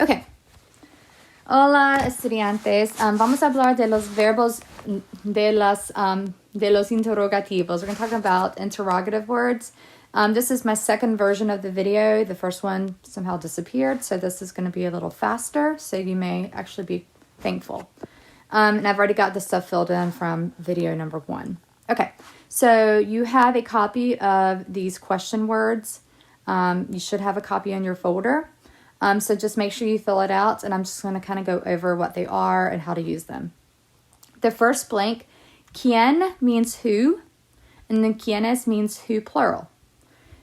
Okay. Hola, estudiantes. Vamos a hablar de los verbos de los interrogativos. We're going to talk about interrogative words. This is my second version of the video. The first one somehow disappeared, so this is going to be a little faster, so you may actually be thankful. And I've already got the stuff filled in from video number 1. Okay, so you have a copy of these question words. You should have a copy in your folder. So just make sure you fill it out, and I'm just going to kind of go over what they are and how to use them. The first blank, quién means who, and then quiénes means who plural.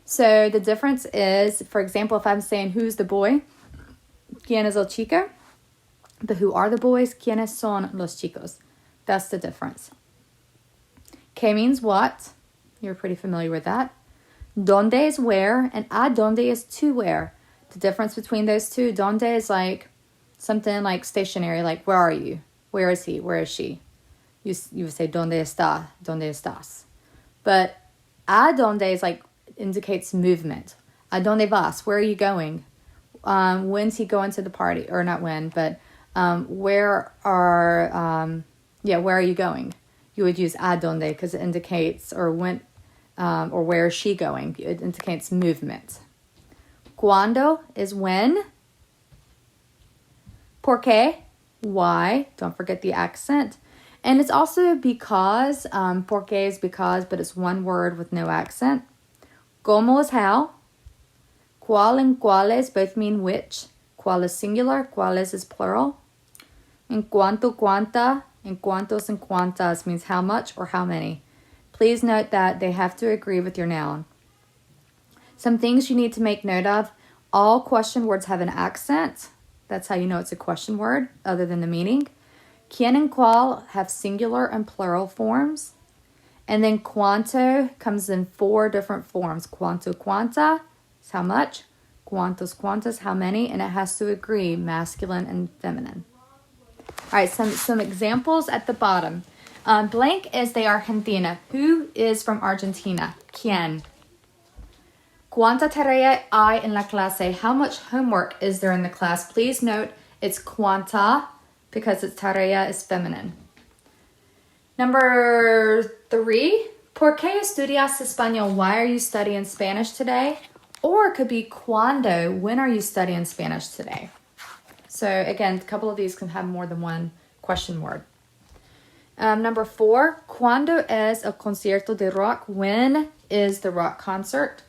So the difference is, for example, if I'm saying who's the boy, quién es el chico, but who are the boys, quiénes son los chicos. That's the difference. Que means what. You're pretty familiar with that. Donde is where, and a donde is to where. The difference between those two, donde is like something like stationary, like where are you? Where is he? Where is she? You would say donde está, donde estás. But a donde is like indicates movement. A donde vas? Where are you going? When's he going to the party? Or not when, but where are you going? You would use a donde because it indicates or when or where is she going? It indicates movement. Cuando is when. Por qué, why. Don't forget the accent. And it's also because. Por qué is because, but it's one word with no accent. Como is how. Cuál and cuáles both mean which. Cuál is singular, cuáles is plural. En cuanto, cuanta, and cuantos and cuantas means how much or how many. Please note that they have to agree with your noun. Some things you need to make note of. All question words have an accent. That's how you know it's a question word, other than the meaning. Quién and cuál have singular and plural forms. And then cuánto comes in 4 different forms. Cuánto, cuánta is how much. Cuántos, cuántas, how many. And it has to agree, masculine and feminine. All right, some examples at the bottom. Blank is de Argentina. Who is from Argentina? ¿Quién? ¿Cuánta tarea hay en la clase? How much homework is there in the class? Please note it's cuánta because its tarea is feminine. Number 3, ¿por qué estudias español? Why are you studying Spanish today? Or it could be cuándo? When are you studying Spanish today? So again, a couple of these can have more than one question word. Number 4, ¿cuándo es el concierto de rock? When is the rock concert?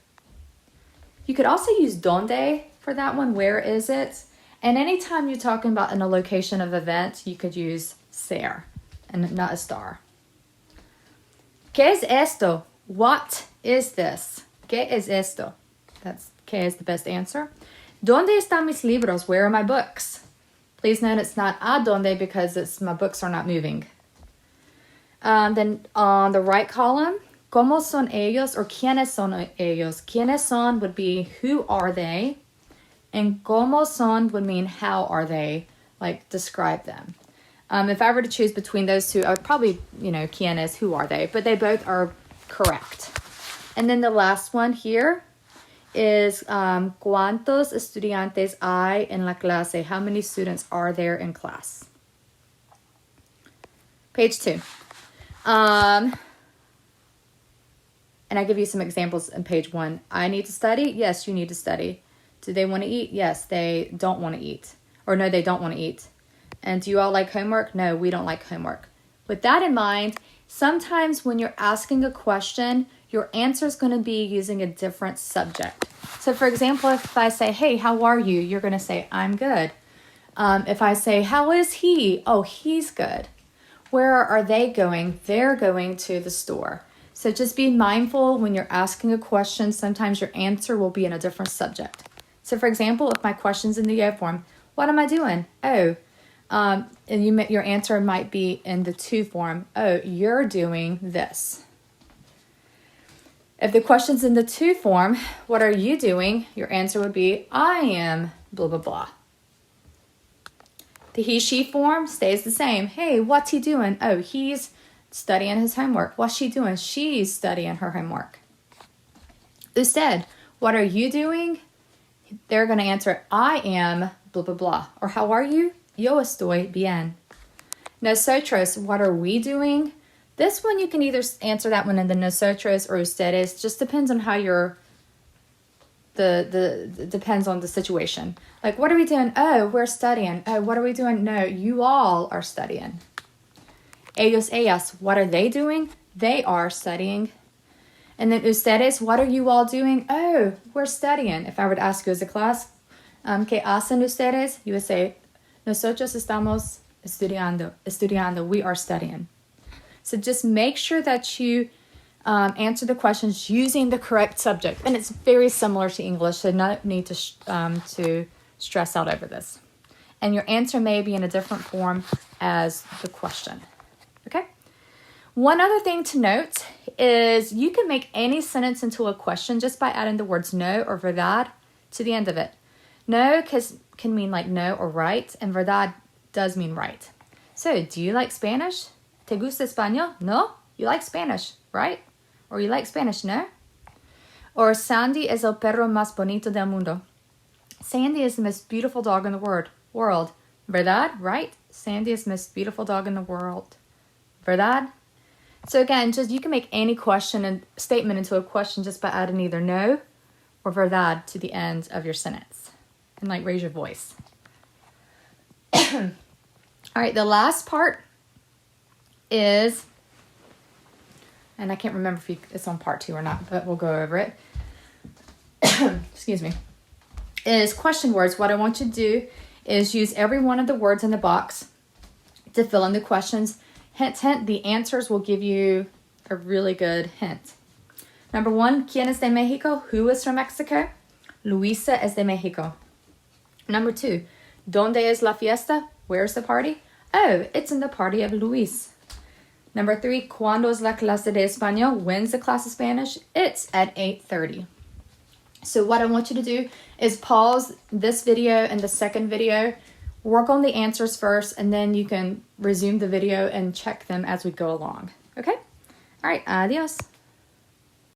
You could also use donde for that one. Where is it? And anytime you're talking about in a location of event, you could use ser and not a star. ¿Qué es esto? What is this? ¿Qué es esto? That's ¿qué is the best answer. ¿Dónde están mis libros? Where are my books? Please note it's not a donde because my books are not moving. Then on the right column, ¿cómo son ellos or quiénes son ellos? ¿Quiénes son would be who are they? And ¿cómo son would mean how are they? Like describe them. If I were to choose between those two, I would probably, ¿quiénes, who are they? But they both are correct. And then the last one here is ¿cuántos estudiantes hay en la clase? How many students are there in class? Page 2. And I give you some examples in page 1. I need to study? Yes, you need to study. Do they want to eat? Yes, they don't want to eat. Or no, they don't want to eat. And do you all like homework? No, we don't like homework. With that in mind, sometimes when you're asking a question, your answer is going to be using a different subject. So for example, if I say, hey, how are you? You're going to say, I'm good. If I say, how is he? Oh, he's good. Where are they going? They're going to the store. So just be mindful when you're asking a question, sometimes your answer will be in a different subject. So for example, if my question's in the yo form, what am I doing? Oh, and your answer might be in the to form. Oh, you're doing this. If the question's in the to form, what are you doing? Your answer would be, I am blah, blah, blah. The he, she form stays the same. Hey, what's he doing? Oh, he's studying his homework. What's she doing? She's studying her homework. Usted, what are you doing? They're going to answer, I am blah, blah, blah. Or how are you? Yo estoy bien. Nosotros, what are we doing? This one, you can either answer that one in the nosotros or ustedes. Just depends on how you're, depends on the situation. Like, what are we doing? Oh, we're studying. Oh, what are we doing? No, you all are studying. Ellos, ellas, what are they doing? They are studying. And then ustedes, what are you all doing? Oh, we're studying. If I were to ask you as a class, ¿qué hacen ustedes? You would say, nosotros estamos estudiando. We are studying. So just make sure that you answer the questions using the correct subject. And it's very similar to English, so no need to stress out over this. And your answer may be in a different form as the question. Okay? One other thing to note is you can make any sentence into a question just by adding the words no or verdad to the end of it. No can mean like no or right, and verdad does mean right. So, do you like Spanish? ¿Te gusta español? No? You like Spanish, right? Or you like Spanish, no? Or Sandy es el perro más bonito del mundo. Sandy is the most beautiful dog in the world. Verdad? Right? Sandy is the most beautiful dog in the world. Verdad? So again, just you can make any question and statement into a question just by adding either no or verdad to the end of your sentence. And like raise your voice. All right, the last part is, and I can't remember if it's on part 2 or not, but we'll go over it. Excuse me. Is question words. What I want you to do is use every one of the words in the box to fill in the questions. Hint, the answers will give you a really good hint. Number 1, ¿Quién es de Mexico? Who is from Mexico? Luisa es de Mexico. Number 2, ¿Dónde es la fiesta? Where's the party? Oh, it's in the party of Luis. Number 3, ¿Cuándo es la clase de español? When's the class of Spanish? It's at 8:30. So what I want you to do is pause this video and the second video, work on the answers first, and then you can resume the video and check them as we go along. Okay? All right, adios.